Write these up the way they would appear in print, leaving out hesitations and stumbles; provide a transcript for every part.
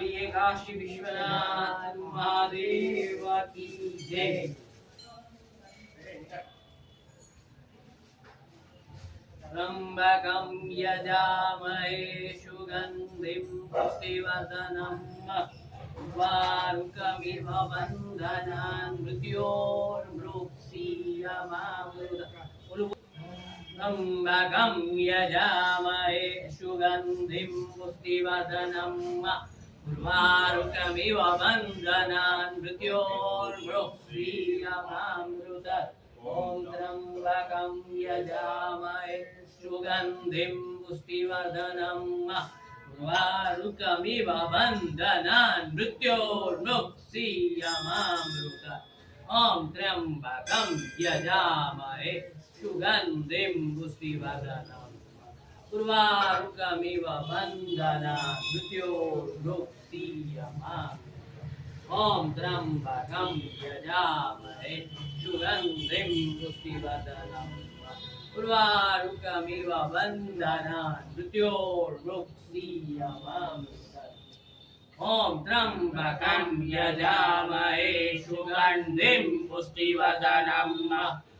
बोलिए काशी विश्वनाथ महादेव की जय। त्र्यंबकं यजामहे सुगन्धिं पुष्टिवर्धनम् उर्वारुकमिव बन्धनान् मृत्योर्मृक्षीयमामृतम्। त्र्यंबकं यजामहे सुगन्धिं पुष्टिवर्धनम् उर्वारुकमिव बन्धनान् मृत्योर्मृक्षीयमामृतम्। ॐ त्र्यंबकं यजामहे सुगन्धिं पुष्टिवर्धनम् उर्वारुकमिव बन्धनान् मृत्योर्मुक्षीयमामृतम्। ॐ त्र्यंबकं यजामहे सुगन्धिं पुष्टिवर्धनम् उर्वारुकमिव बन्धनान् मृत्योर्मुक्षीयमामृतम्। ॐ त्र्यंबकं यजामहे सुगन्धिं पुष्टिवर्धनम् उर्वारुकमिव बन्धनान् मृत्योर्मुक्षीयमामृतम्। ॐ त्र्यंबकं यजामहे सुगन्धिं पुष्टिवर्धनम्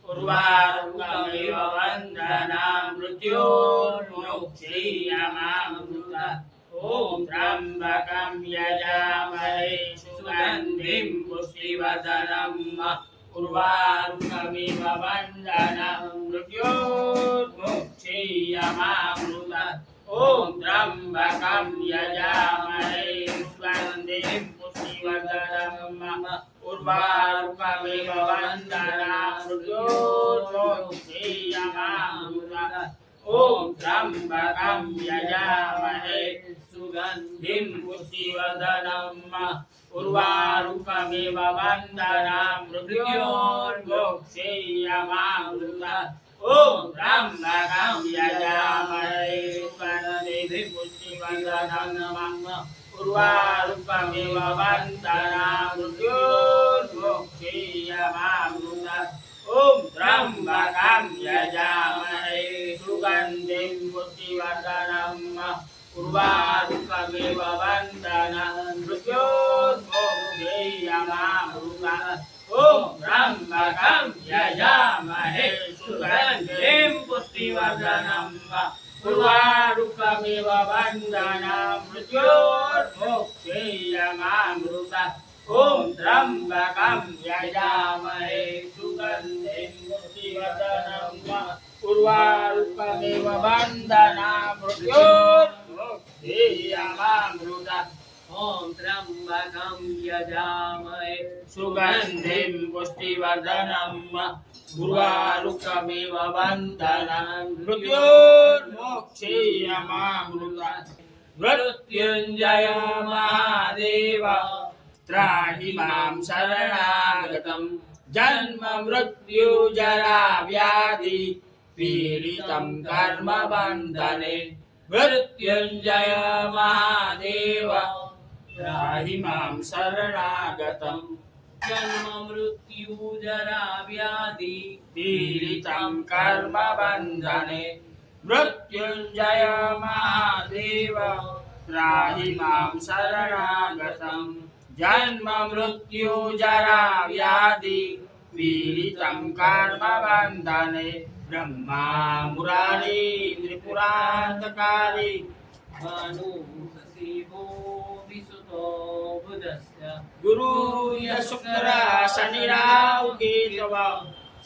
उर्वारुकमिव बन्धनान् मृत्योर्मुक्षीयमामृतम्। ॐ त्र्यंबकं यजामहे सुगन्धिं पुष्टिवर्धनम् उर्वारुकमिव बन्धनान् मृत्योर्मुक्षीयमामृतम्। ॐ त्र्यंबकं यजामहे सुगन्धिं पुष्टिवर्धनम् उर्वारुकमिव बन्धनान् मृत्योर्मुक्षीयमामृतम्। ॐ त्र्यंबकं यजामहे सुगन्धिं पुष्टिवर्धनम् उर्वारुकमिव बन्धनान् मृत्योर्मुक्षीयमामृतम्। ॐ त्र्यंबकं यजामहे सुगन्धिं पुष्टिवर्धनम् उर्वारुकमिव बन्धनान् मृत्योर्मुक्षीयमामृतम्। ॐ त्र्यंबकं यजामहे सुगन्धिं पुष्टिवर्धनम् उर्वारुकमिव बन्धनान् मृत्योर्मुक्षीयमामृतम्। ॐ त्र्यंबकं यजामहे सुगन्धिं पुष्टिवर्धनम् उर्वारुकमिव बन्धनान् मृत्योर्मुक्षीयमामृतम्। ॐ त्र्यंबकं यजामहे सुगन्धिं पुष्टिवर्धनम् उर्वारुकमिव बन्धनान् मृत्योर्मुक्षीयमामृतम्। ॐ त्र्यंबकं यजामहे सुगन्धिं पुष्टिवर्धनम् उर्वारुकमिव बन्धनान् मृत्योर्मुक्षीयमामृतम्। मृत्युञ्जय महादेव त्राहि मां शरणागतं जन्म मृत्यु जरा व्याधि पीडितं कर्म बन्धने। मृत्युञ्जय महादेव त्राहि मां शरणागतं जन्म मृत्यु जरा व्याधि पीडितं कर्म बन्धने। मृत्युञ्जय महादेव त्राहि मां शरणागतं जन्म मृत्यु जरा व्याधि पीडितं कर्म बन्धने। ब्रह्मा मुरारी त्रिपुरान्तकारी भानु शशिभो विसुतो बुधस्य गुरु शुक्र शनिराहु केतव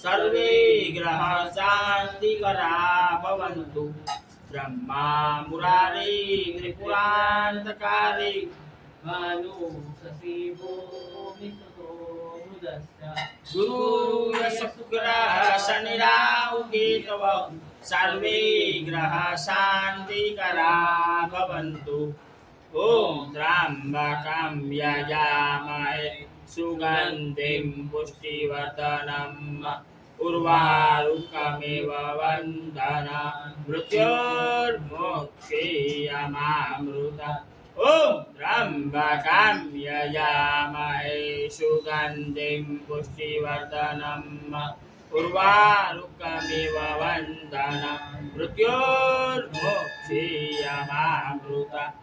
सर्वे ग्रह शान्तिकरा भवन्तु। ब्रह्मा मुरारी त्रिपुरान्तकारी भानु शशिभो विसुतो बुधस्य गुरु शुक्र शनिराहु केतव सर्वे ग्रह शान्तिकरा भवन्तु। ॐ त्र्यंबकं यजामहे सुगन्धिं पुष्टिवर्धनम् उर्वारुकमिव बन्धनान् मृत्योर्मुक्षीयमामृतम्। ॐ त्र्यंबकं यजामहे सुगन्धिं पुष्टिवर्धनम् उर्वारुकमिव बन्धनान् मृत्योर्मुक्षीयमामृतम्।